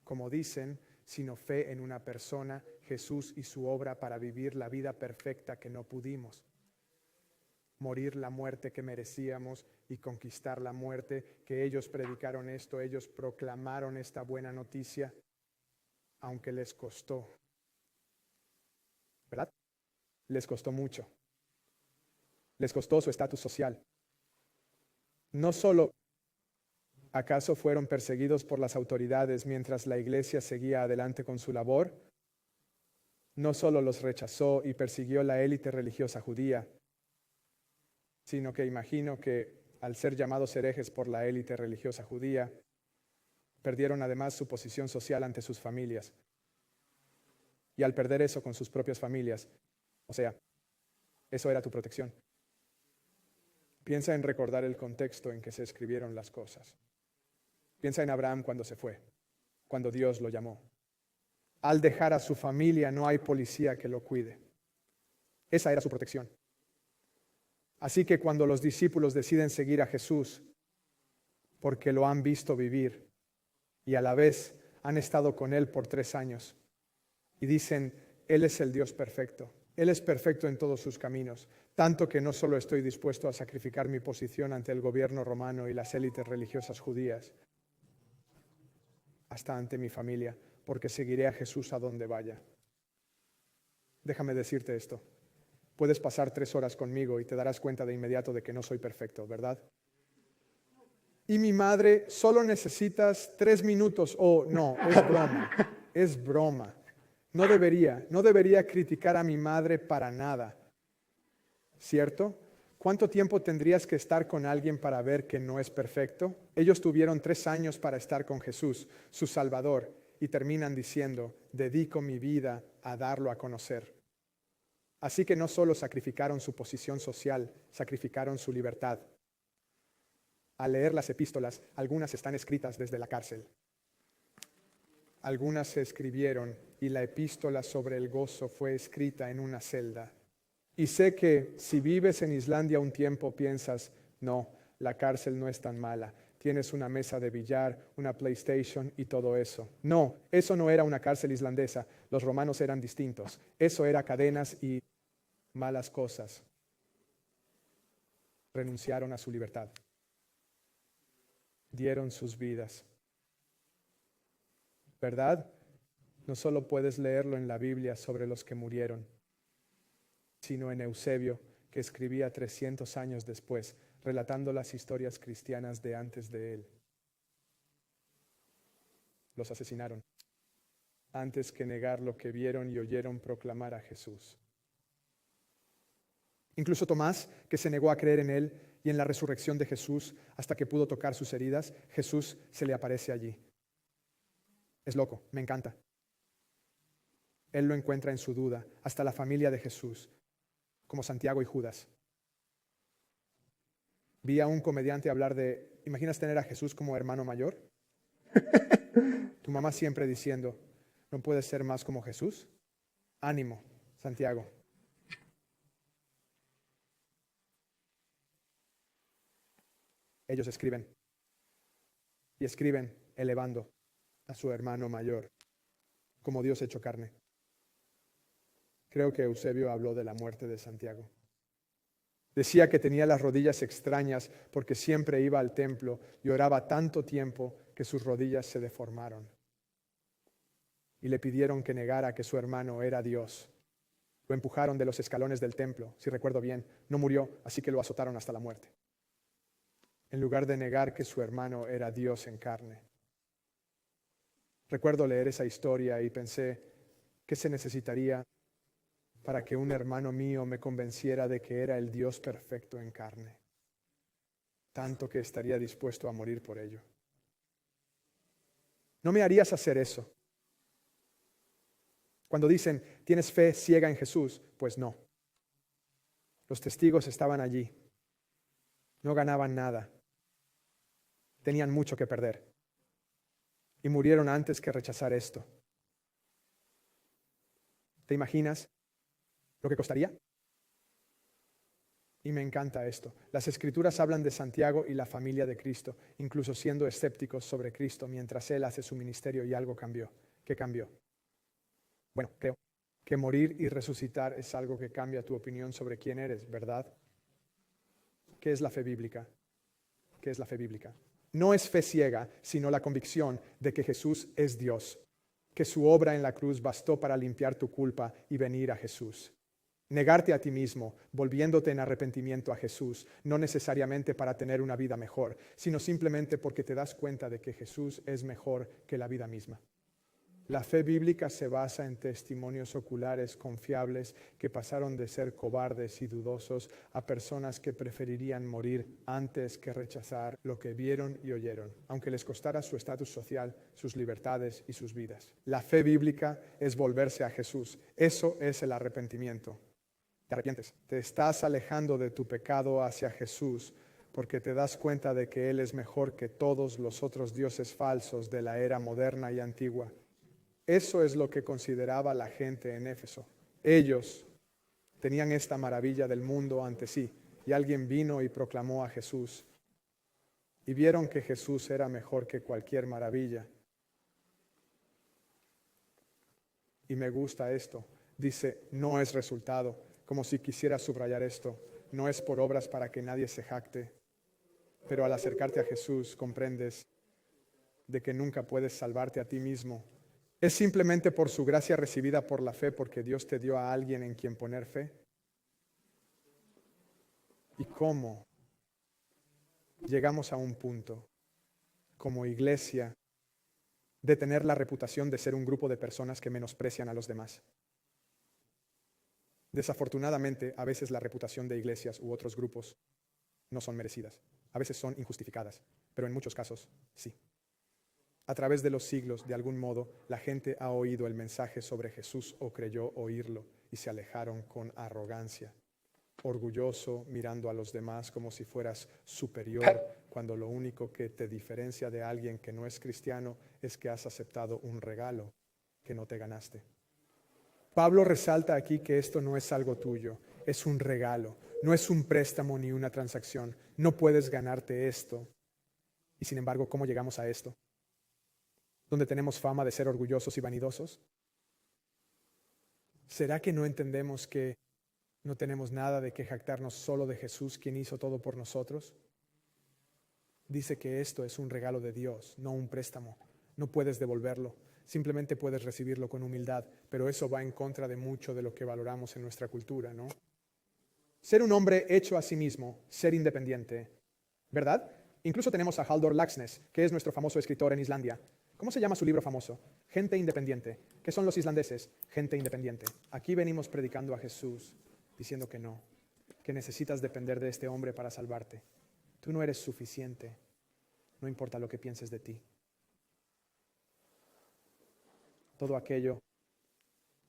como dicen, sino fe en una persona, Jesús y su obra para vivir la vida perfecta que no pudimos. Morir la muerte que merecíamos y conquistar la muerte, que ellos predicaron esto, ellos proclamaron esta buena noticia, aunque les costó. ¿Verdad? Les costó mucho. Les costó su estatus social. No solo ¿acaso fueron perseguidos por las autoridades mientras la iglesia seguía adelante con su labor? No solo los rechazó y persiguió la élite religiosa judía, sino que imagino que al ser llamados herejes por la élite religiosa judía, perdieron además su posición social ante sus familias. Y al perder eso con sus propias familias, o sea, eso era tu protección. Piensa en recordar el contexto en que se escribieron las cosas. Piensa en Abraham cuando se fue, cuando Dios lo llamó. Al dejar a su familia no hay policía que lo cuide. Esa era su protección. Así que cuando los discípulos deciden seguir a Jesús, porque lo han visto vivir y a la vez han estado con Él por 3 años, y dicen, Él es el Dios perfecto, Él es perfecto en todos sus caminos, tanto que no solo estoy dispuesto a sacrificar mi posición ante el gobierno romano y las élites religiosas judías, hasta ante mi familia, porque seguiré a Jesús a donde vaya. Déjame decirte esto. Puedes pasar 3 horas conmigo y te darás cuenta de inmediato de que no soy perfecto, ¿verdad? Y mi madre, solo necesitas 3 minutos. Oh, no, es broma. Es broma. No debería criticar a mi madre para nada. ¿Cierto? ¿Cuánto tiempo tendrías que estar con alguien para ver que no es perfecto? Ellos tuvieron 3 años para estar con Jesús, su Salvador, y terminan diciendo, dedico mi vida a darlo a conocer. Así que no solo sacrificaron su posición social, sacrificaron su libertad. Al leer las epístolas, algunas están escritas desde la cárcel. Algunas se escribieron y la epístola sobre el gozo fue escrita en una celda. Y sé que si vives en Islandia un tiempo piensas, no, la cárcel no es tan mala. Tienes una mesa de billar, una PlayStation y todo eso. No, eso no era una cárcel islandesa. Los romanos eran distintos. Eso era cadenas y malas cosas. Renunciaron a su libertad. Dieron sus vidas. ¿Verdad? No solo puedes leerlo en la Biblia sobre los que murieron, sino en Eusebio, que escribía 300 años después, relatando las historias cristianas de antes de él. Los asesinaron antes que negar lo que vieron y oyeron proclamar a Jesús. Incluso Tomás, que se negó a creer en él, Y en la resurrección de Jesús, hasta que pudo tocar sus heridas, Jesús se le aparece allí. Es loco, me encanta. Él lo encuentra en su duda, hasta la familia de Jesús, como Santiago y Judas. Vi a un comediante hablar de, ¿imaginas tener a Jesús como hermano mayor? Tu mamá siempre diciendo, ¿no puedes ser más como Jesús? Ánimo, Santiago. Ellos escriben, y escriben elevando a su hermano mayor, como Dios hecho carne. Creo que Eusebio habló de la muerte de Santiago. Decía que tenía las rodillas extrañas porque siempre iba al templo y oraba tanto tiempo que sus rodillas se deformaron. Y le pidieron que negara que su hermano era Dios. Lo empujaron de los escalones del templo, si recuerdo bien. No murió, así que lo azotaron hasta la muerte. En lugar de negar que su hermano era Dios en carne. Recuerdo leer esa historia y pensé, ¿qué se necesitaría para que un hermano mío me convenciera de que era el Dios perfecto en carne? Tanto que estaría dispuesto a morir por ello. ¿No me harías hacer eso? Cuando dicen, ¿tienes fe ciega en Jesús? Pues no. Los testigos estaban allí. No ganaban nada. Tenían mucho que perder. Y murieron antes que rechazar esto. ¿Te imaginas lo que costaría? Y me encanta esto. Las Escrituras hablan de Santiago y la familia de Cristo, incluso siendo escépticos sobre Cristo mientras Él hace su ministerio, y algo cambió. ¿Qué cambió? Bueno, creo que morir y resucitar es algo que cambia tu opinión sobre quién eres, ¿verdad? ¿Qué es la fe bíblica? ¿Qué es la fe bíblica? No es fe ciega, sino la convicción de que Jesús es Dios, que su obra en la cruz bastó para limpiar tu culpa y venir a Jesús. Negarte a ti mismo, volviéndote en arrepentimiento a Jesús, no necesariamente para tener una vida mejor, sino simplemente porque te das cuenta de que Jesús es mejor que la vida misma. La fe bíblica se basa en testimonios oculares confiables que pasaron de ser cobardes y dudosos a personas que preferirían morir antes que rechazar lo que vieron y oyeron, aunque les costara su estatus social, sus libertades y sus vidas. La fe bíblica es volverse a Jesús. Eso es el arrepentimiento. Te arrepientes, te estás alejando de tu pecado hacia Jesús porque te das cuenta de que Él es mejor que todos los otros dioses falsos de la era moderna y antigua. Eso es lo que consideraba la gente en Éfeso. Ellos tenían esta maravilla del mundo ante sí, y alguien vino y proclamó a Jesús. Y vieron que Jesús era mejor que cualquier maravilla. Y me gusta esto. Dice, no es resultado, como si quisiera subrayar esto. No es por obras para que nadie se jacte. Pero al acercarte a Jesús comprendes de que nunca puedes salvarte a ti mismo. ¿Es simplemente por su gracia recibida por la fe, porque Dios te dio a alguien en quien poner fe? ¿Y cómo llegamos a un punto, como iglesia, de tener la reputación de ser un grupo de personas que menosprecian a los demás? Desafortunadamente, a veces la reputación de iglesias u otros grupos no son merecidas. A veces son injustificadas, pero en muchos casos sí. A través de los siglos, de algún modo, la gente ha oído el mensaje sobre Jesús o creyó oírlo y se alejaron con arrogancia, orgulloso, mirando a los demás como si fueras superior, cuando lo único que te diferencia de alguien que no es cristiano es que has aceptado un regalo que no te ganaste. Pablo resalta aquí que esto no es algo tuyo, es un regalo, no es un préstamo ni una transacción. No puedes ganarte esto. Y sin embargo, ¿cómo llegamos a esto? ¿Donde tenemos fama de ser orgullosos y vanidosos? ¿Será que no entendemos que no tenemos nada de qué jactarnos, solo de Jesús, quien hizo todo por nosotros? Dice que esto es un regalo de Dios, no un préstamo. No puedes devolverlo, simplemente puedes recibirlo con humildad, pero eso va en contra de mucho de lo que valoramos en nuestra cultura, ¿no? Ser un hombre hecho a sí mismo, ser independiente, ¿verdad? Incluso tenemos a Halldór Laxness, que es nuestro famoso escritor en Islandia. ¿Cómo se llama su libro famoso? Gente independiente. ¿Qué son los islandeses? Gente independiente. Aquí venimos predicando a Jesús, diciendo que que necesitas depender de este hombre para salvarte. Tú no eres suficiente, no importa lo que pienses de ti. Todo aquello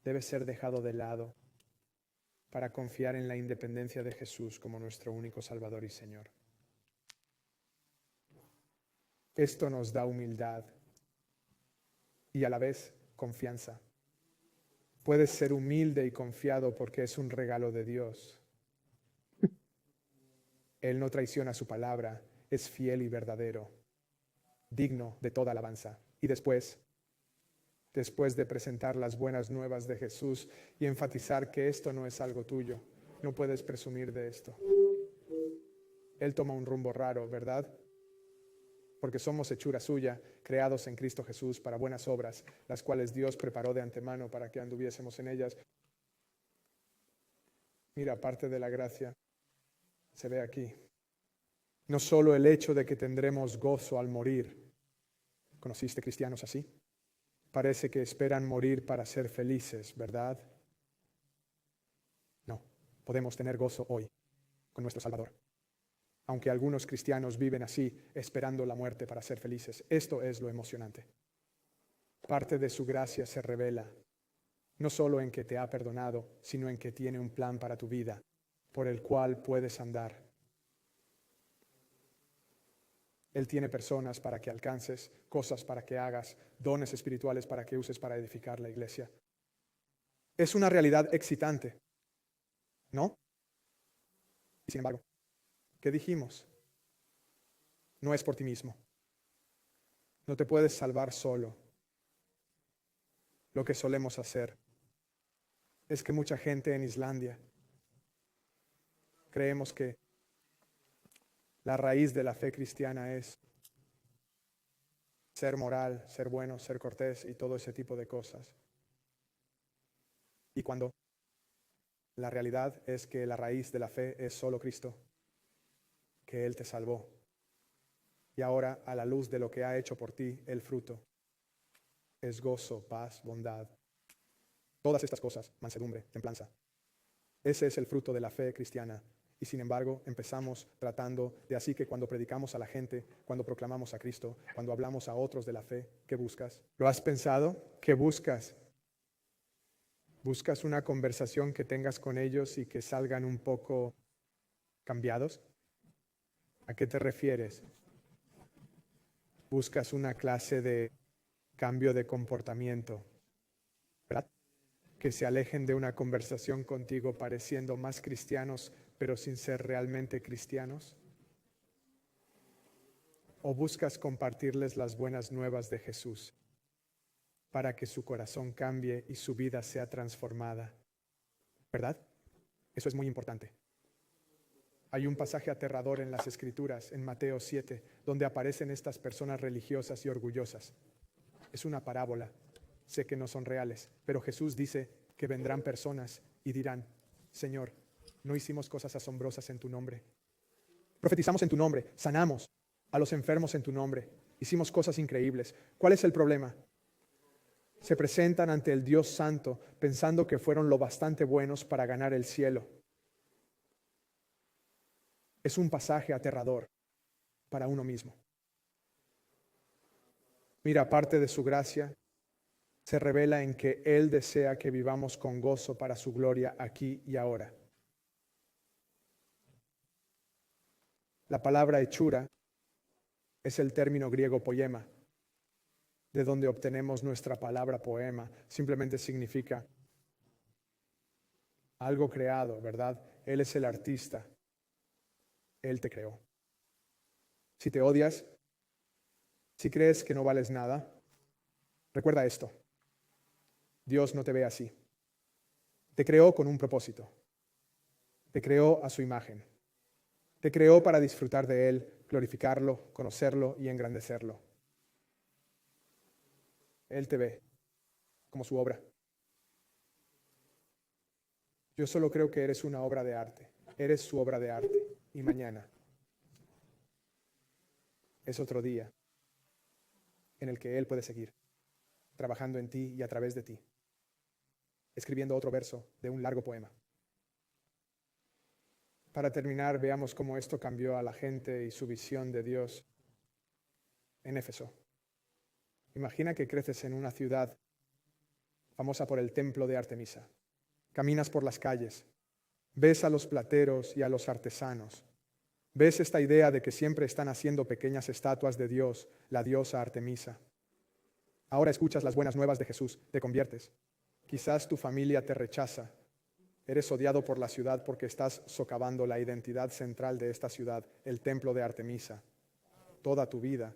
debe ser dejado de lado para confiar en la independencia de Jesús como nuestro único Salvador y Señor. Esto nos da humildad y a la vez confianza. Puedes ser humilde y confiado porque es un regalo de Dios. Él no traiciona su palabra, es fiel y verdadero, digno de toda alabanza. Y después de presentar las buenas nuevas de Jesús y enfatizar que esto no es algo tuyo, no puedes presumir de esto. Él toma un rumbo raro, ¿verdad? Porque somos hechura suya, creados en Cristo Jesús para buenas obras, las cuales Dios preparó de antemano para que anduviésemos en ellas. Mira, parte de la gracia se ve aquí. No solo el hecho de que tendremos gozo al morir. ¿Conociste cristianos así? Parece que esperan morir para ser felices, ¿verdad? No, podemos tener gozo hoy con nuestro Salvador. Aunque algunos cristianos viven así, esperando la muerte para ser felices. Esto es lo emocionante. Parte de su gracia se revela, no solo en que te ha perdonado, sino en que tiene un plan para tu vida, por el cual puedes andar. Él tiene personas para que alcances, cosas para que hagas, dones espirituales para que uses para edificar la iglesia. Es una realidad excitante, ¿no? Y sin embargo, ¿qué dijimos? No es por ti mismo. No te puedes salvar solo. Lo que solemos hacer es que mucha gente en Islandia creemos que la raíz de la fe cristiana es ser moral, ser bueno, ser cortés y todo ese tipo de cosas. Y cuando la realidad es que la raíz de la fe es solo Cristo, que Él te salvó. Y ahora, a la luz de lo que ha hecho por ti, el fruto es gozo, paz, bondad. Todas estas cosas, mansedumbre, templanza. Ese es el fruto de la fe cristiana. Y sin embargo, empezamos tratando de así que cuando predicamos a la gente, cuando proclamamos a Cristo, cuando hablamos a otros de la fe, ¿qué buscas? ¿Lo has pensado? ¿Qué buscas? ¿Buscas una conversación que tengas con ellos y que salgan un poco cambiados? ¿A qué te refieres? ¿Buscas una clase de cambio de comportamiento, ¿verdad? Que se alejen de una conversación contigo pareciendo más cristianos, pero sin ser realmente cristianos? ¿O buscas compartirles las buenas nuevas de Jesús para que su corazón cambie y su vida sea transformada? ¿Verdad? Eso es muy importante. Hay un pasaje aterrador en las Escrituras, en Mateo 7, donde aparecen estas personas religiosas y orgullosas. Es una parábola. Sé que no son reales, pero Jesús dice que vendrán personas y dirán: Señor, ¿no hicimos cosas asombrosas en tu nombre? Profetizamos en tu nombre, sanamos a los enfermos en tu nombre, hicimos cosas increíbles. ¿Cuál es el problema? Se presentan ante el Dios Santo pensando que fueron lo bastante buenos para ganar el cielo. Es un pasaje aterrador para uno mismo. Mira, parte de su gracia se revela en que Él desea que vivamos con gozo para su gloria aquí y ahora. La palabra hechura es el término griego poema, de donde obtenemos nuestra palabra poema. Simplemente significa algo creado, ¿verdad? Él es el artista. Él te creó. Si te odias, si crees que no vales nada, recuerda esto: Dios no te ve así. Te creó con un propósito. Te creó a su imagen. Te creó para disfrutar de Él, glorificarlo, conocerlo y engrandecerlo. Él te ve como su obra. Yo solo creo que eres una obra de arte. Eres su obra de arte. Y mañana es otro día en el que Él puede seguir trabajando en ti y a través de ti, escribiendo otro verso de un largo poema. Para terminar, veamos cómo esto cambió a la gente y su visión de Dios en Éfeso. Imagina que creces en una ciudad famosa por el templo de Artemisa. Caminas por las calles, ves a los plateros y a los artesanos. Ves esta idea de que siempre están haciendo pequeñas estatuas de Dios, la diosa Artemisa. Ahora escuchas las buenas nuevas de Jesús, te conviertes. Quizás tu familia te rechaza. Eres odiado por la ciudad porque estás socavando la identidad central de esta ciudad, el templo de Artemisa. Toda tu vida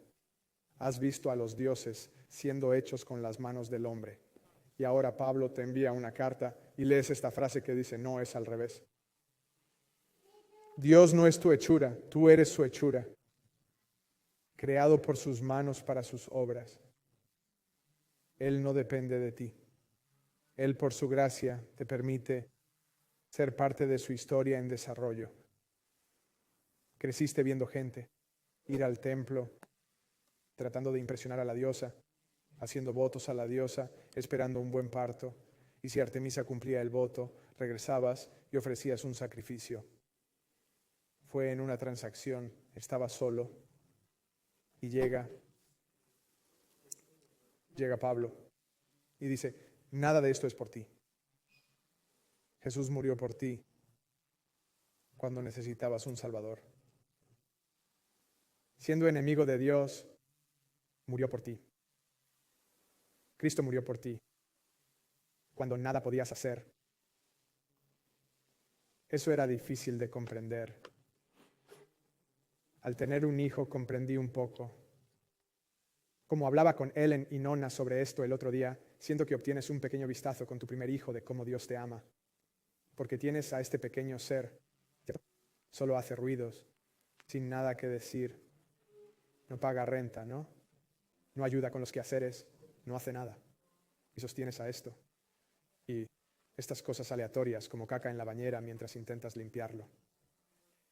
has visto a los dioses siendo hechos con las manos del hombre. Y ahora Pablo te envía una carta y lees esta frase que dice, no, es al revés. Dios no es tu hechura, tú eres su hechura, creado por sus manos para sus obras. Él no depende de ti. Él por su gracia te permite ser parte de su historia en desarrollo. Creciste viendo gente ir al templo, tratando de impresionar a la diosa, haciendo votos a la diosa, esperando un buen parto. Y si Artemisa cumplía el voto, regresabas y ofrecías un sacrificio. Fue en una transacción, estaba solo y llega Pablo y dice, nada de esto es por ti. Jesús murió por ti cuando necesitabas un Salvador. Siendo enemigo de Dios, murió por ti. Cristo murió por ti cuando nada podías hacer. Eso era difícil de comprender. Al tener un hijo comprendí un poco. Como hablaba con Ellen y Nona sobre esto el otro día, siento que obtienes un pequeño vistazo con tu primer hijo de cómo Dios te ama. Porque tienes a este pequeño ser, solo hace ruidos, sin nada que decir. No paga renta, ¿no? No ayuda con los quehaceres, no hace nada. Y sostienes a esto. Y estas cosas aleatorias, como caca en la bañera mientras intentas limpiarlo.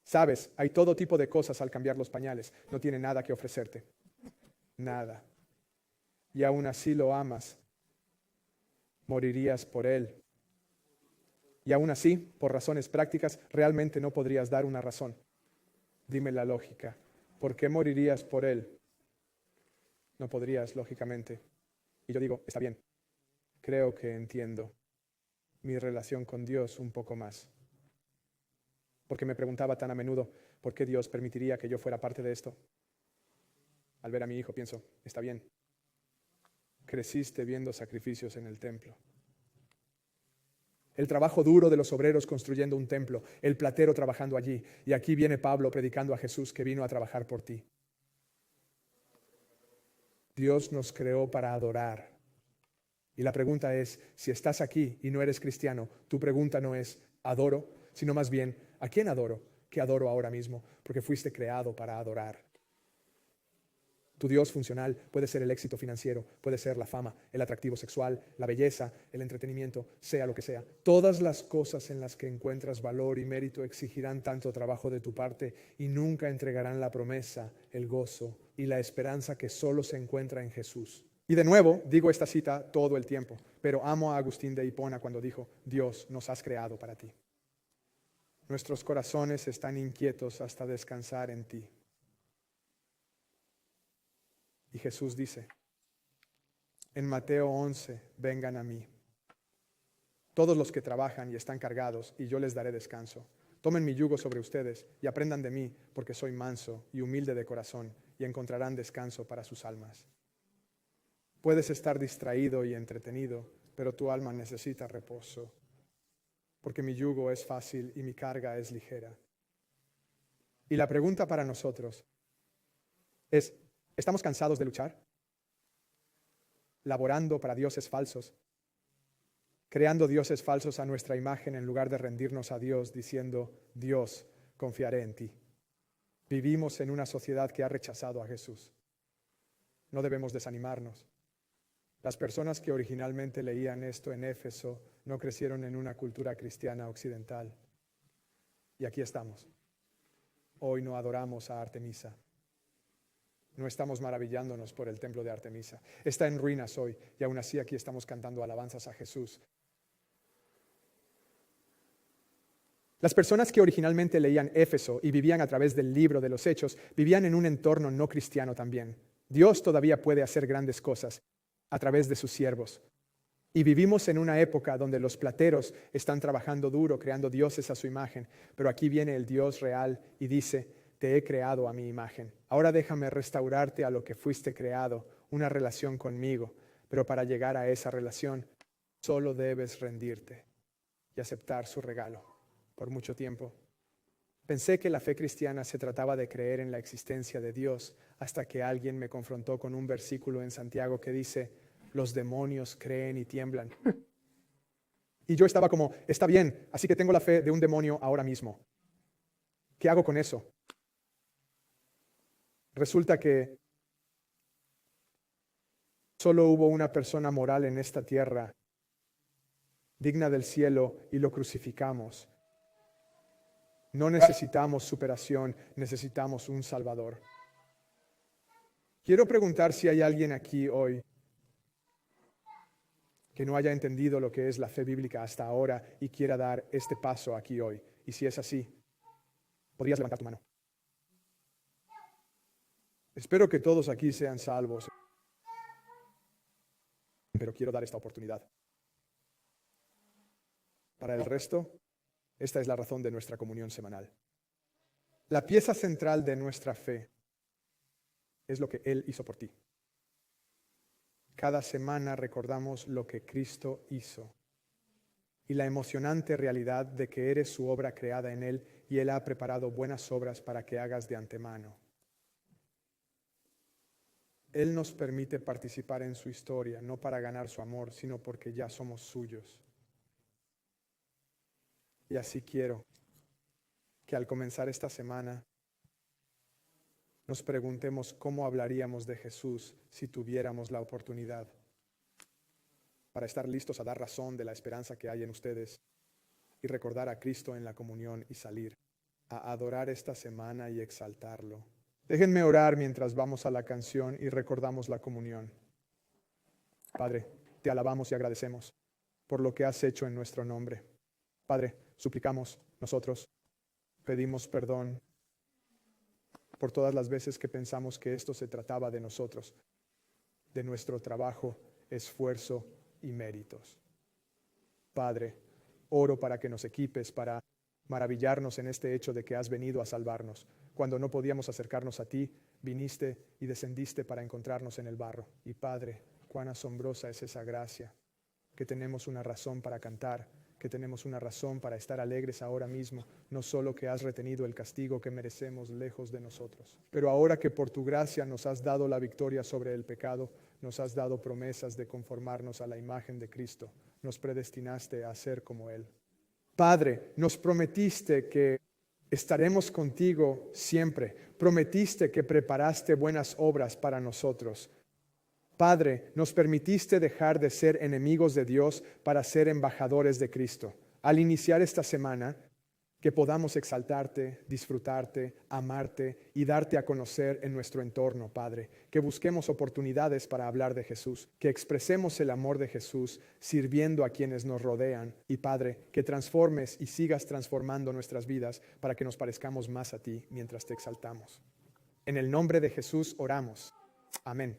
Sabes, hay todo tipo de cosas al cambiar los pañales. No tiene nada que ofrecerte. Nada. Y aún así lo amas. Morirías por él. Y aún así, por razones prácticas, realmente no podrías dar una razón. Dime la lógica. ¿Por qué morirías por él? No podrías, lógicamente. Y yo digo, está bien. Creo que entiendo mi relación con Dios un poco más. Porque me preguntaba tan a menudo, ¿por qué Dios permitiría que yo fuera parte de esto? Al ver a mi hijo pienso, está bien. Creciste viendo sacrificios en el templo. El trabajo duro de los obreros construyendo un templo, el platero trabajando allí. Y aquí viene Pablo predicando a Jesús que vino a trabajar por ti. Dios nos creó para adorar. Y la pregunta es, si estás aquí y no eres cristiano, tu pregunta no es, ¿adoro? Sino más bien, ¿a quién adoro? ¿Qué adoro ahora mismo? Porque fuiste creado para adorar. Tu Dios funcional puede ser el éxito financiero, puede ser la fama, el atractivo sexual, la belleza, el entretenimiento, sea lo que sea. Todas las cosas en las que encuentras valor y mérito exigirán tanto trabajo de tu parte y nunca entregarán la promesa, el gozo y la esperanza que solo se encuentra en Jesús. Y de nuevo, digo esta cita todo el tiempo, pero amo a Agustín de Hipona cuando dijo, Dios, nos has creado para ti. Nuestros corazones están inquietos hasta descansar en ti. Y Jesús dice, en Mateo 11, vengan a mí, todos los que trabajan y están cargados, y yo les daré descanso. Tomen mi yugo sobre ustedes y aprendan de mí, porque soy manso y humilde de corazón, y encontrarán descanso para sus almas. Puedes estar distraído y entretenido, pero tu alma necesita reposo, porque mi yugo es fácil y mi carga es ligera. Y la pregunta para nosotros es, ¿estamos cansados de luchar? Laborando para dioses falsos, creando dioses falsos a nuestra imagen en lugar de rendirnos a Dios diciendo, Dios, confiaré en ti. Vivimos en una sociedad que ha rechazado a Jesús. No debemos desanimarnos. Las personas que originalmente leían esto en Éfeso no crecieron en una cultura cristiana occidental. Y aquí estamos. Hoy no adoramos a Artemisa. No estamos maravillándonos por el templo de Artemisa. Está en ruinas hoy y aún así aquí estamos cantando alabanzas a Jesús. Las personas que originalmente leían Éfeso y vivían a través del libro de los Hechos, vivían en un entorno no cristiano también. Dios todavía puede hacer grandes cosas a través de sus siervos. Y vivimos en una época donde los plateros están trabajando duro, creando dioses a su imagen. Pero aquí viene el Dios real y dice, te he creado a mi imagen. Ahora déjame restaurarte a lo que fuiste creado, una relación conmigo. Pero para llegar a esa relación, solo debes rendirte y aceptar su regalo. Por mucho tiempo pensé que la fe cristiana se trataba de creer en la existencia de Dios, hasta que alguien me confrontó con un versículo en Santiago que dice, los demonios creen y tiemblan. Y yo estaba como, está bien, así que tengo la fe de un demonio ahora mismo. ¿Qué hago con eso? Resulta que solo hubo una persona moral en esta tierra, digna del cielo, y lo crucificamos. No necesitamos superación, necesitamos un Salvador. Quiero preguntar si hay alguien aquí hoy que no haya entendido lo que es la fe bíblica hasta ahora y quiera dar este paso aquí hoy. Y si es así, podrías levantar tu mano. Espero que todos aquí sean salvos, pero quiero dar esta oportunidad. Para el resto, esta es la razón de nuestra comunión semanal. La pieza central de nuestra fe es lo que Él hizo por ti. Cada semana recordamos lo que Cristo hizo y la emocionante realidad de que eres su obra creada en Él y Él ha preparado buenas obras para que hagas de antemano. Él nos permite participar en su historia, no para ganar su amor, sino porque ya somos suyos. Y así quiero que al comenzar esta semana nos preguntemos cómo hablaríamos de Jesús si tuviéramos la oportunidad, para estar listos a dar razón de la esperanza que hay en ustedes y recordar a Cristo en la comunión y salir a adorar esta semana y exaltarlo. Déjenme orar mientras vamos a la canción y recordamos la comunión. Padre, te alabamos y agradecemos por lo que has hecho en nuestro nombre. Padre, suplicamos nosotros, pedimos perdón por todas las veces que pensamos que esto se trataba de nosotros, de nuestro trabajo, esfuerzo y méritos. Padre, oro para que nos equipes para maravillarnos en este hecho de que has venido a salvarnos. Cuando no podíamos acercarnos a ti, viniste y descendiste para encontrarnos en el barro. Y Padre, cuán asombrosa es esa gracia, que tenemos una razón para cantar, que tenemos una razón para estar alegres ahora mismo, no solo que has retenido el castigo que merecemos lejos de nosotros, pero ahora que por tu gracia nos has dado la victoria sobre el pecado, nos has dado promesas de conformarnos a la imagen de Cristo, nos predestinaste a ser como Él. Padre, nos prometiste que estaremos contigo siempre, prometiste que preparaste buenas obras para nosotros. Padre, nos permitiste dejar de ser enemigos de Dios para ser embajadores de Cristo. Al iniciar esta semana, que podamos exaltarte, disfrutarte, amarte y darte a conocer en nuestro entorno, Padre. Que busquemos oportunidades para hablar de Jesús, que expresemos el amor de Jesús sirviendo a quienes nos rodean. Y Padre, que transformes y sigas transformando nuestras vidas para que nos parezcamos más a ti mientras te exaltamos. En el nombre de Jesús oramos. Amén.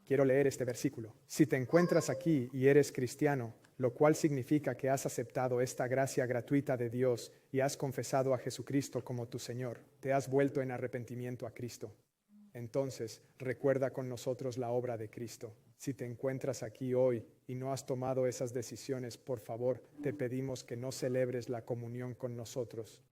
Quiero leer este versículo. Si te encuentras aquí y eres cristiano, lo cual significa que has aceptado esta gracia gratuita de Dios y has confesado a Jesucristo como tu Señor, te has vuelto en arrepentimiento a Cristo. Entonces, recuerda con nosotros la obra de Cristo. Si te encuentras aquí hoy y no has tomado esas decisiones, por favor, te pedimos que no celebres la comunión con nosotros.